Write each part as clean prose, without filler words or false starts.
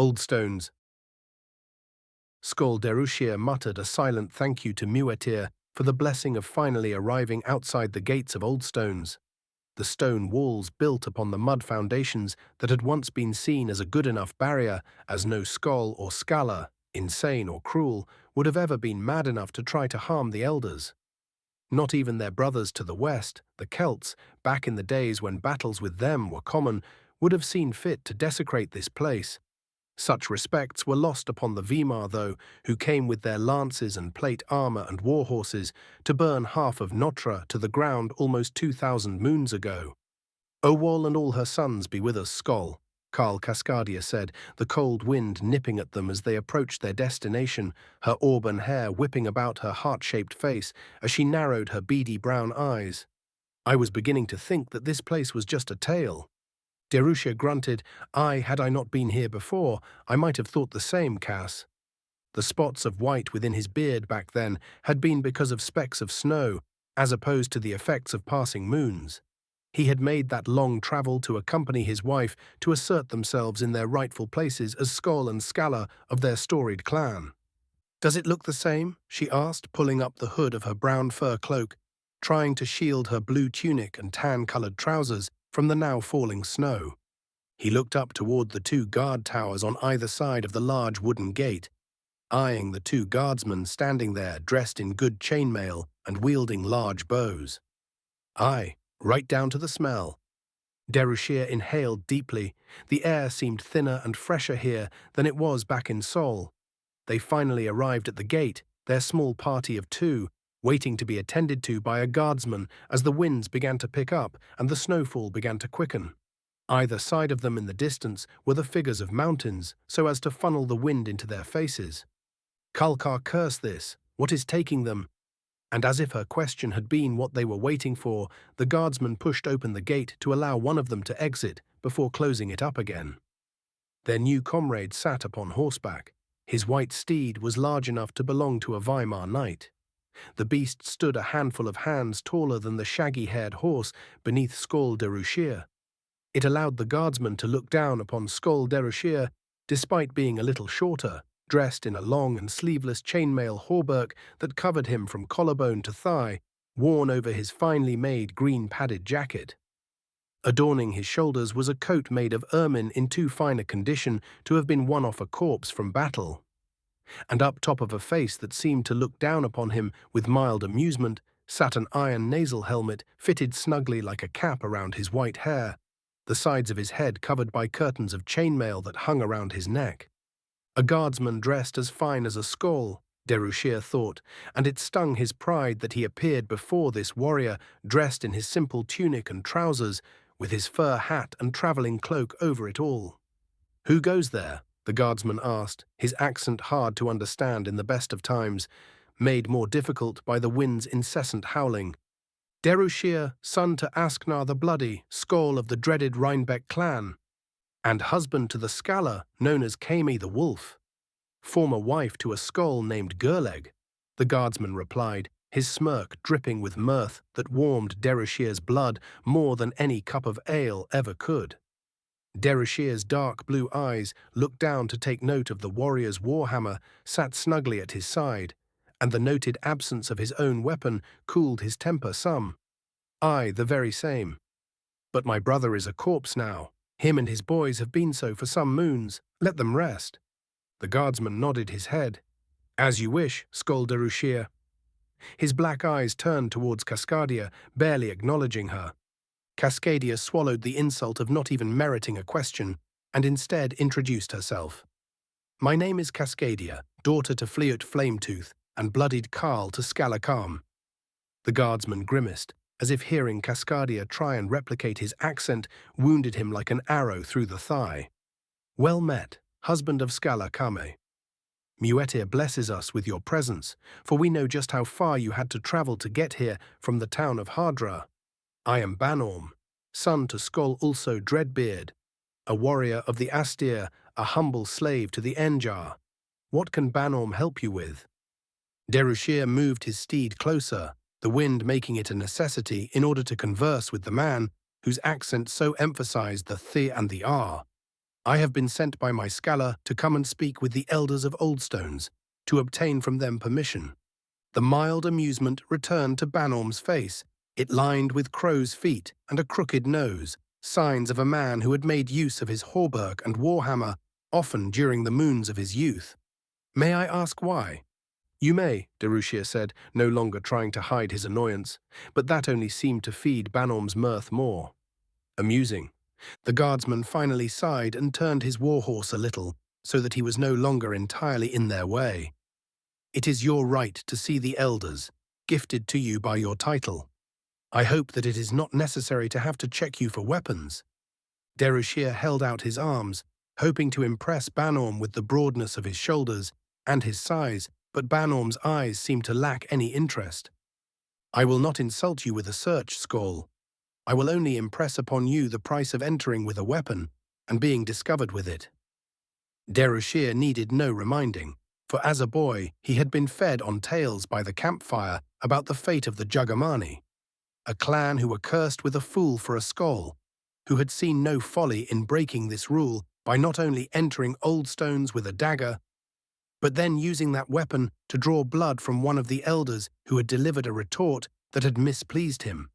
Old stones. Skol Derushir muttered a silent thank you to Muetir for the blessing of finally arriving outside the gates of Old Stones. The stone walls built upon the mud foundations that had once been seen as a good enough barrier, as no Skol or Scala, insane or cruel, would have ever been mad enough to try to harm the elders. Not even their brothers to the west, the Celts, back in the days when battles with them were common, would have seen fit to desecrate this place. Such respects were lost upon the Weimar, though, who came with their lances and plate armor and war horses to burn half of Notre to the ground almost 2,000 moons ago. Owal and all her sons be with us, Skol, Carl Cascadia said, the cold wind nipping at them as they approached their destination, her auburn hair whipping about her heart-shaped face as she narrowed her beady brown eyes. I was beginning to think that this place was just a tale. Derushir grunted. Had I not been here before, I might have thought the same, Cass. The spots of white within his beard back then had been because of specks of snow, as opposed to the effects of passing moons. He had made that long travel to accompany his wife to assert themselves in their rightful places as Skol and Scala of their storied clan. Does it look the same? She asked, pulling up the hood of her brown fur cloak, trying to shield her blue tunic and tan-colored trousers from the now falling snow. He looked up toward the two guard towers on either side of the large wooden gate, eyeing the two guardsmen standing there dressed in good chainmail and wielding large bows. Aye, right down to the smell. Derushir inhaled deeply. The air seemed thinner and fresher here than it was back in Sol. They finally arrived at the gate, their small party of two, waiting to be attended to by a guardsman as the winds began to pick up and the snowfall began to quicken. Either side of them in the distance were the figures of mountains, so as to funnel the wind into their faces. Kalkar cursed this. What is taking them? And as if her question had been what they were waiting for, the guardsman pushed open the gate to allow one of them to exit before closing it up again. Their new comrade sat upon horseback. His white steed was large enough to belong to a Weimar knight. The beast stood a handful of hands taller than the shaggy-haired horse beneath Skol Derushir. It allowed the guardsman to look down upon Skol Derushir, despite being a little shorter, dressed in a long and sleeveless chainmail hauberk that covered him from collarbone to thigh, worn over his finely made green-padded jacket. Adorning his shoulders was a coat made of ermine in too fine a condition to have been won off a corpse from battle. And up top of a face that seemed to look down upon him with mild amusement sat an iron nasal helmet fitted snugly like a cap around his white hair, the sides of his head covered by curtains of chainmail that hung around his neck. A guardsman dressed as fine as a Skol, Derushir thought, and it stung his pride that he appeared before this warrior dressed in his simple tunic and trousers, with his fur hat and travelling cloak over it all. "Who goes there?" the guardsman asked, his accent hard to understand in the best of times, made more difficult by the wind's incessant howling. "Derushir, son to Asknar the Bloody, Skol of the dreaded Rhinebeck clan, and husband to the Scala, known as Kami the Wolf. Former wife to a Skol named Gerleg," the guardsman replied, his smirk dripping with mirth that warmed Derushir's blood more than any cup of ale ever could. Derushir's dark blue eyes looked down to take note of the warrior's warhammer sat snugly at his side, and the noted absence of his own weapon cooled his temper some. "Aye, the very same. But my brother is a corpse now. Him and his boys have been so for some moons. Let them rest." The guardsman nodded his head. "As you wish, Skol Derushir." His black eyes turned towards Cascadia, barely acknowledging her. Cascadia swallowed the insult of not even meriting a question, and instead introduced herself. "My name is Cascadia, daughter to Fleut Flametooth, and bloodied Carl to Scalacam." The guardsman grimaced, as if hearing Cascadia try and replicate his accent wounded him like an arrow through the thigh. "Well met, husband of Scalacame. Muetir blesses us with your presence, for we know just how far you had to travel to get here from the town of Hardra. I am Banorm, son to Skol also Dreadbeard, a warrior of the Astir, a humble slave to the Enjar. What can Banorm help you with?" Derushir moved his steed closer, the wind making it a necessity in order to converse with the man whose accent so emphasized the th and the r. I have been sent by my scholar to come and speak with the elders of Oldstones, to obtain from them permission. The mild amusement returned to Banorm's face. It lined with crow's feet and a crooked nose, signs of a man who had made use of his hauberk and warhammer, often during the moons of his youth. May I ask why? You may, Darushier said, no longer trying to hide his annoyance, but that only seemed to feed Banorm's mirth more. Amusing. The guardsman finally sighed and turned his warhorse a little, so that he was no longer entirely in their way. It is your right to see the elders, gifted to you by your title. I hope that it is not necessary to have to check you for weapons. Darushier held out his arms, hoping to impress Banorm with the broadness of his shoulders and his size, but Banorm's eyes seemed to lack any interest. I will not insult you with a search, Skoll. I will only impress upon you the price of entering with a weapon and being discovered with it. Darushier needed no reminding, for as a boy he had been fed on tales by the campfire about the fate of the Jugamani, a clan who were cursed with a fool for a Skoll, who had seen no folly in breaking this rule by not only entering Oldstones with a dagger, but then using that weapon to draw blood from one of the elders who had delivered a retort that had mispleased him.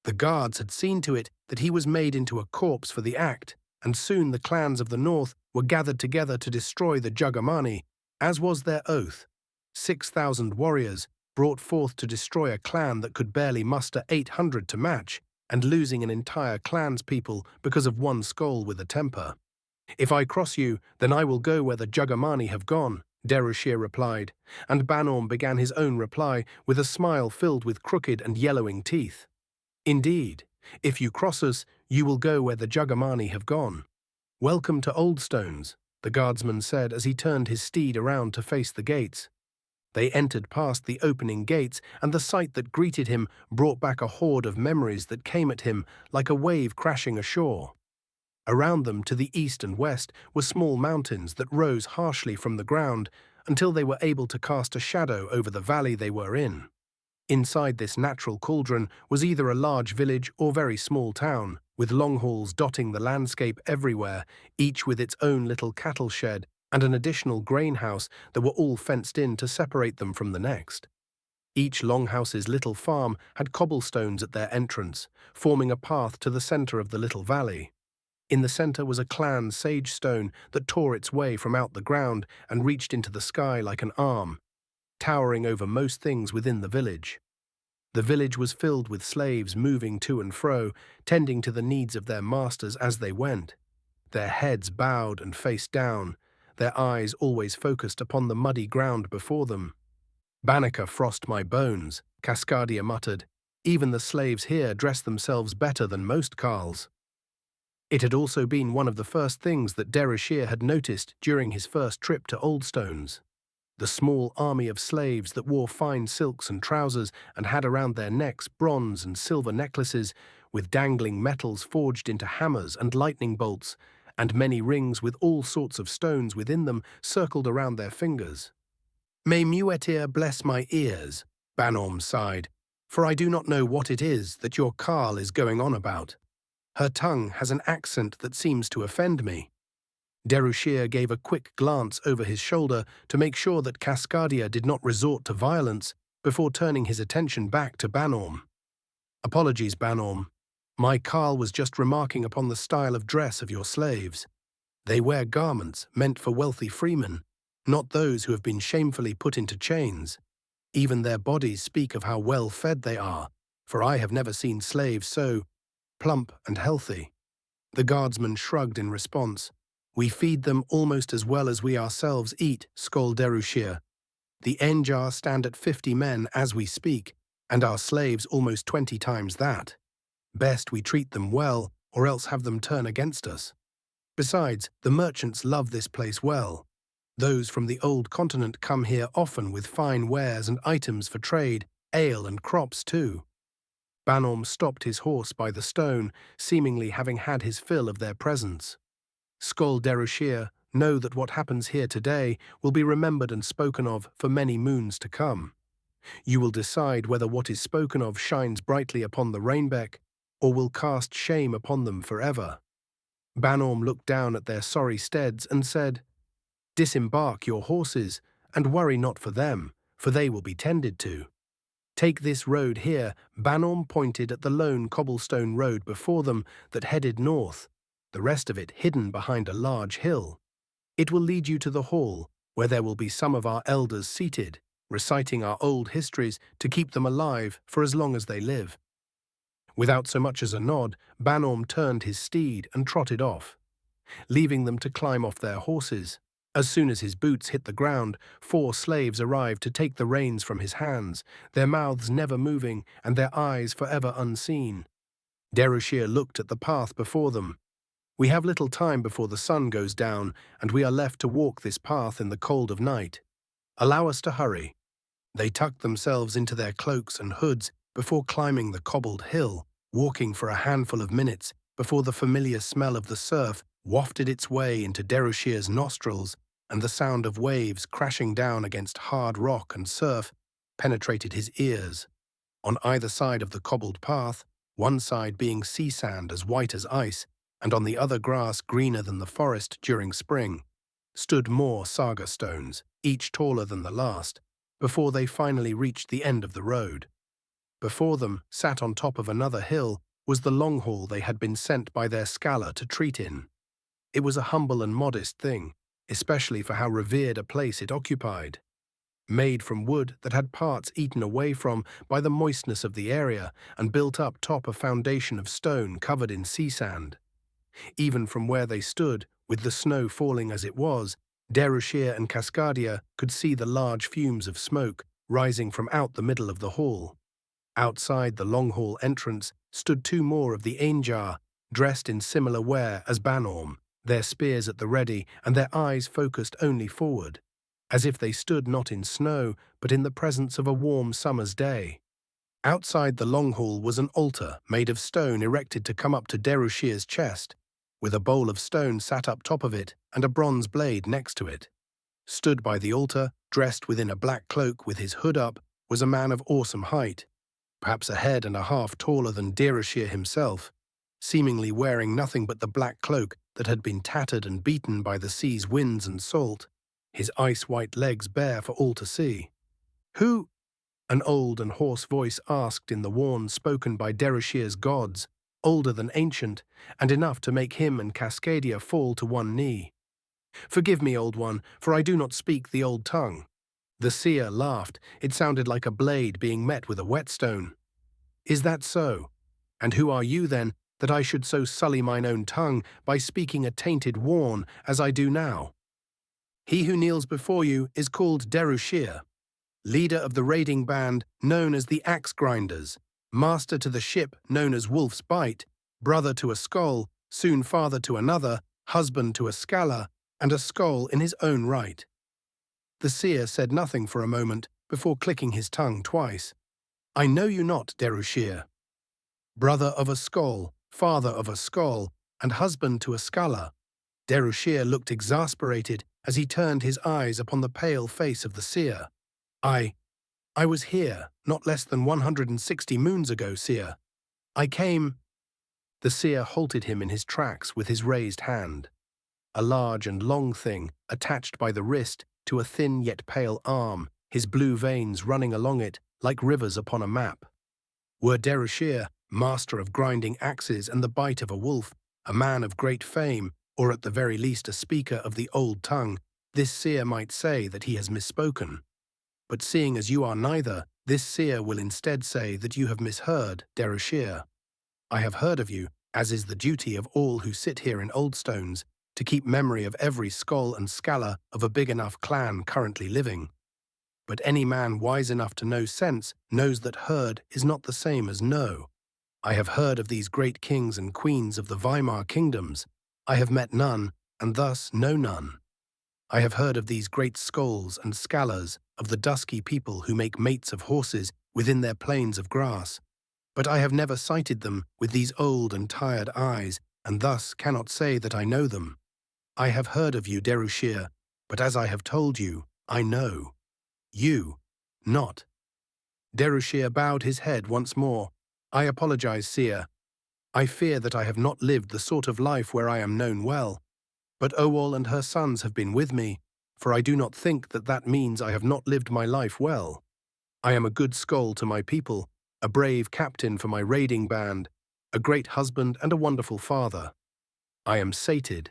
The guards had seen to it that he was made into a corpse for the act, and soon the clans of the north were gathered together to destroy the Jugamani, as was their oath. 6,000 warriors brought forth to destroy a clan that could barely muster 800 to match, and losing an entire clan's people because of one Skoll with a temper. If I cross you, then I will go where the Jugamani have gone, Darushier replied, and Banorm began his own reply with a smile filled with crooked and yellowing teeth. Indeed, if you cross us, you will go where the Jugamani have gone. Welcome to Oldstones, the guardsman said as he turned his steed around to face the gates. They entered past the opening gates, and the sight that greeted him brought back a horde of memories that came at him like a wave crashing ashore. Around them to the east and west were small mountains that rose harshly from the ground until they were able to cast a shadow over the valley they were in. Inside this natural cauldron was either a large village or very small town, with long halls dotting the landscape everywhere, each with its own little cattle shed and an additional grain house that were all fenced in to separate them from the next. Each longhouse's little farm had cobblestones at their entrance, forming a path to the center of the little valley. In the center was a clan sage stone that tore its way from out the ground and reached into the sky like an arm, towering over most things within the village. The village was filled with slaves moving to and fro, tending to the needs of their masters as they went, their heads bowed and face down, their eyes always focused upon the muddy ground before them. Banneker frost my bones, Cascadia muttered. Even the slaves here dress themselves better than most carls. It had also been one of the first things that Darushier had noticed during his first trip to Oldstones. The small army of slaves that wore fine silks and trousers and had around their necks bronze and silver necklaces with dangling metals forged into hammers and lightning bolts, and many rings with all sorts of stones within them circled around their fingers. May Muetir bless my ears, Banorm sighed, for I do not know what it is that your carl is going on about. Her tongue has an accent that seems to offend me. Darushier gave a quick glance over his shoulder to make sure that Cascadia did not resort to violence before turning his attention back to Banorm. Apologies, Banorm. My carl was just remarking upon the style of dress of your slaves. They wear garments meant for wealthy freemen, not those who have been shamefully put into chains. Even their bodies speak of how well fed they are, for I have never seen slaves so plump and healthy. The guardsman shrugged in response. We feed them almost as well as we ourselves eat, Skoll Darushier. The Enjar stand at 50 men as we speak, and our slaves almost 20 times that. Best we treat them well, or else have them turn against us. Besides, the merchants love this place well. Those from the old continent come here often with fine wares and items for trade, ale and crops too. Banorm stopped his horse by the stone, seemingly having had his fill of their presence. Skoll Darushier, know that what happens here today will be remembered and spoken of for many moons to come. You will decide whether what is spoken of shines brightly upon the Rainbeck, or will cast shame upon them forever. Banorm looked down at their sorry steads and said, "Disembark your horses, and worry not for them, for they will be tended to. Take this road here." Banorm pointed at the lone cobblestone road before them that headed north, the rest of it hidden behind a large hill. "It will lead you to the hall, where there will be some of our elders seated, reciting our old histories to keep them alive for as long as they live." Without so much as a nod, Banorm turned his steed and trotted off, leaving them to climb off their horses. As soon as his boots hit the ground, 4 slaves arrived to take the reins from his hands, their mouths never moving and their eyes forever unseen. Déruchère looked at the path before them. "We have little time before the sun goes down, and we are left to walk this path in the cold of night. Allow us to hurry." They tucked themselves into their cloaks and hoods before climbing the cobbled hill, walking for a handful of minutes before the familiar smell of the surf wafted its way into Déruchère's nostrils, and the sound of waves crashing down against hard rock and surf penetrated his ears. On either side of the cobbled path, one side being sea sand as white as ice, and on the other grass greener than the forest during spring, stood more saga stones, each taller than the last, before they finally reached the end of the road. Before them, sat on top of another hill, was the long hall they had been sent by their scholar to treat in. It was a humble and modest thing, especially for how revered a place it occupied. Made from wood that had parts eaten away from by the moistness of the area and built up top a foundation of stone covered in sea sand. Even from where they stood, with the snow falling as it was, Déruchère and Cascadia could see the large fumes of smoke rising from out the middle of the hall. Outside the long hall entrance stood 2 more of the Ainjar, dressed in similar wear as Banorm, their spears at the ready and their eyes focused only forward, as if they stood not in snow but in the presence of a warm summer's day. Outside the long hall was an altar made of stone erected to come up to Déruchère's chest, with a bowl of stone sat up top of it and a bronze blade next to it. Stood by the altar, dressed within a black cloak with his hood up, was a man of awesome height, perhaps a head and a half taller than Déruchère himself, seemingly wearing nothing but the black cloak that had been tattered and beaten by the sea's winds and salt, his ice-white legs bare for all to see. "Who?" an old and hoarse voice asked in the warn spoken by Déruchère's gods, older than ancient, and enough to make him and Cascadia fall to one knee. "Forgive me, old one, for I do not speak the old tongue." The seer laughed. It sounded like a blade being met with a whetstone. "Is that so? And who are you, then, that I should so sully mine own tongue by speaking a tainted warn as I do now?" "He who kneels before you is called Déruchère, leader of the raiding band known as the Axe Grinders, master to the ship known as Wolf's Bite, brother to a Skoll, soon father to another, husband to a Scala, and a Skoll in his own right." The seer said nothing for a moment before clicking his tongue twice. "I know you not, Déruchère. Brother of a Skoll, father of a Skoll, and husband to a Scala." Déruchère looked exasperated as he turned his eyes upon the pale face of the seer. I was here not less than 160 moons ago, seer. I came—" The seer halted him in his tracks with his raised hand, a large and long thing attached by the wrist to a thin yet pale arm, his blue veins running along it like rivers upon a map. Were Déruchère, master of grinding axes and the bite of a wolf, a man of great fame, or at the very least a speaker of the old tongue, this seer might say that he has misspoken. But seeing as you are neither, this seer will instead say that you have misheard, Déruchère. I have heard of you, as is the duty of all who sit here in Old Stones, to keep memory of every Skoll and Scala of a big enough clan currently living. But any man wise enough to know sense knows that heard is not the same as know. I have heard of these great kings and queens of the Weimar kingdoms. I have met none, and thus know none. I have heard of these great Skolls and Scalas, of the dusky people who make mates of horses within their plains of grass, but I have never sighted them with these old and tired eyes, and thus cannot say that I know them. I have heard of you, Déruchère, but as I have told you, I know. You, not." Déruchère bowed his head once more. "I apologize, seer. I fear that I have not lived the sort of life where I am known well, but Owol and her sons have been with me, for I do not think that that means I have not lived my life well. I am a good Skald to my people, a brave captain for my raiding band, a great husband and a wonderful father. I am sated.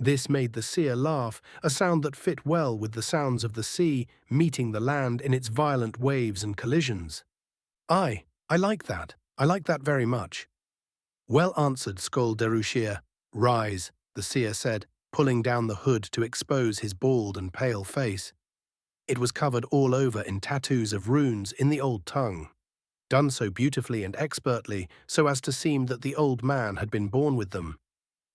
This made the seer laugh, a sound that fit well with the sounds of the sea meeting the land in its violent waves and collisions. I like that. I like that very much. Well answered, Skald Derushir. Rise, the seer said, pulling down the hood to expose his bald and pale face. It was covered all over in tattoos of runes in the old tongue, done so beautifully and expertly so as to seem that the old man had been born with them.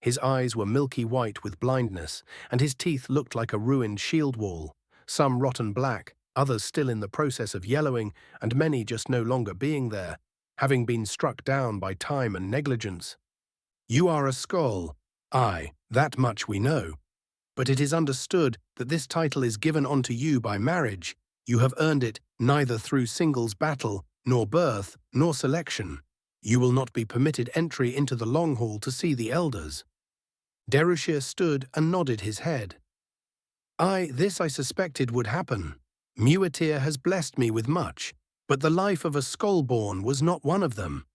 His eyes were milky white with blindness, and his teeth looked like a ruined shield wall, some rotten black, others still in the process of yellowing, and many just no longer being there, having been struck down by time and negligence. You are a Skald. Aye, that much we know. But it is understood that this title is given unto you by marriage. You have earned it neither through singles battle, nor birth, nor selection. You will not be permitted entry into the long hall to see the elders. Derushir stood and nodded his head. This I suspected would happen. Muatir has blessed me with much, but the life of a Skald-born was not one of them.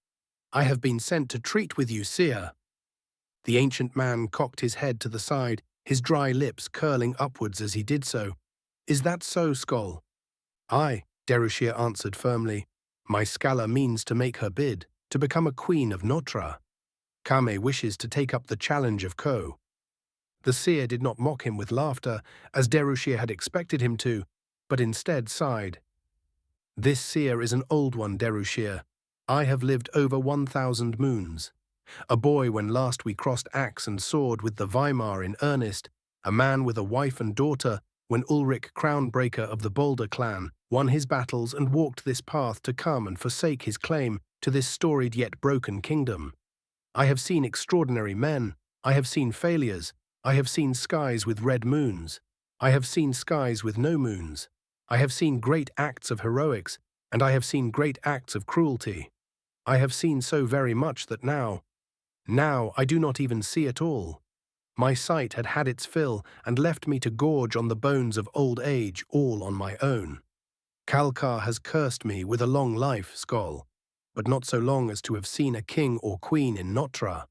I have been sent to treat with you, seer. The ancient man cocked his head to the side, his dry lips curling upwards as he did so. Is that so, Skald? Aye, Derushir answered firmly. My Scala means to make her bid, to become a queen of Notra. Kame wishes to take up the challenge of Ko. The seer did not mock him with laughter, as Derushir had expected him to, but instead sighed. This seer is an old one, Derushir. I have lived over 1,000 moons. A boy when last we crossed axe and sword with the Weimar in earnest, a man with a wife and daughter when Ulrich Crownbreaker of the Boulder clan won his battles and walked this path to come and forsake his claim to this storied yet broken kingdom. I have seen extraordinary men, I have seen failures, I have seen skies with red moons, I have seen skies with no moons, I have seen great acts of heroics, and I have seen great acts of cruelty. I have seen so very much that now I do not even see at all. My sight had had its fill and left me to gorge on the bones of old age all on my own. Kalkar has cursed me with a long life, Skald, but not so long as to have seen a king or queen in Notra.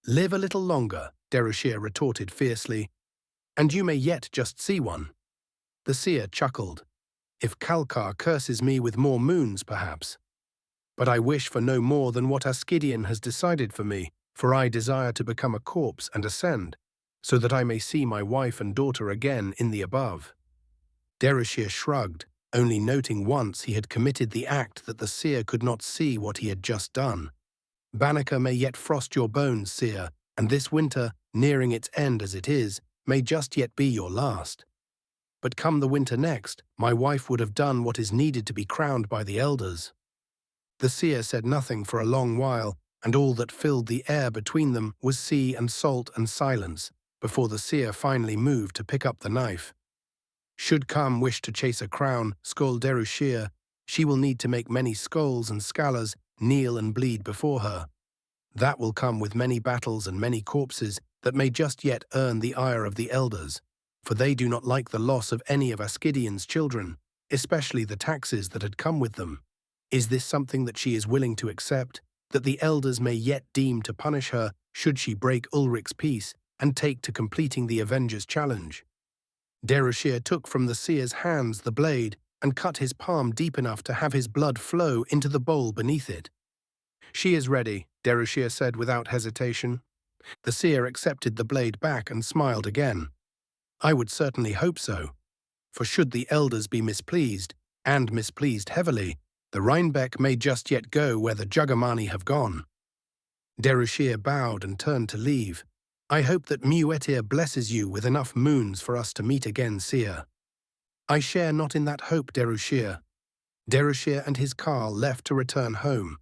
Live a little longer, Derushir retorted fiercely, and you may yet just see one. The seer chuckled. If Kalkar curses me with more moons, perhaps. But I wish for no more than what Ascidian has decided for me, for I desire to become a corpse and ascend, so that I may see my wife and daughter again in the above. Derushir shrugged, only noting once he had committed the act that the seer could not see what he had just done. Banneker may yet frost your bones, seer, and this winter, nearing its end as it is, may just yet be your last. But come the winter next, my wife would have done what is needed to be crowned by the elders. The seer said nothing for a long while, and all that filled the air between them was sea and salt and silence, before the seer finally moved to pick up the knife. Should Kam wish to chase a crown, Skald Derushir, she will need to make many skulls and scalars kneel and bleed before her. That will come with many battles and many corpses that may just yet earn the ire of the elders, for they do not like the loss of any of Ascidian's children, especially the taxes that had come with them. Is this something that she is willing to accept, that the elders may yet deem to punish her should she break Ulrich's peace and take to completing the Avenger's challenge? Derushir took from the seer's hands the blade and cut his palm deep enough to have his blood flow into the bowl beneath it. She is ready, Derushir said without hesitation. The seer accepted the blade back and smiled again. I would certainly hope so, for should the elders be mispleased, and mispleased heavily, the Rhinebeck may just yet go where the Jugamani have gone. Derushir bowed and turned to leave. I hope that Muatir blesses you with enough moons for us to meet again, seer. I share not in that hope, Derushir. Derushir and his carl left to return home,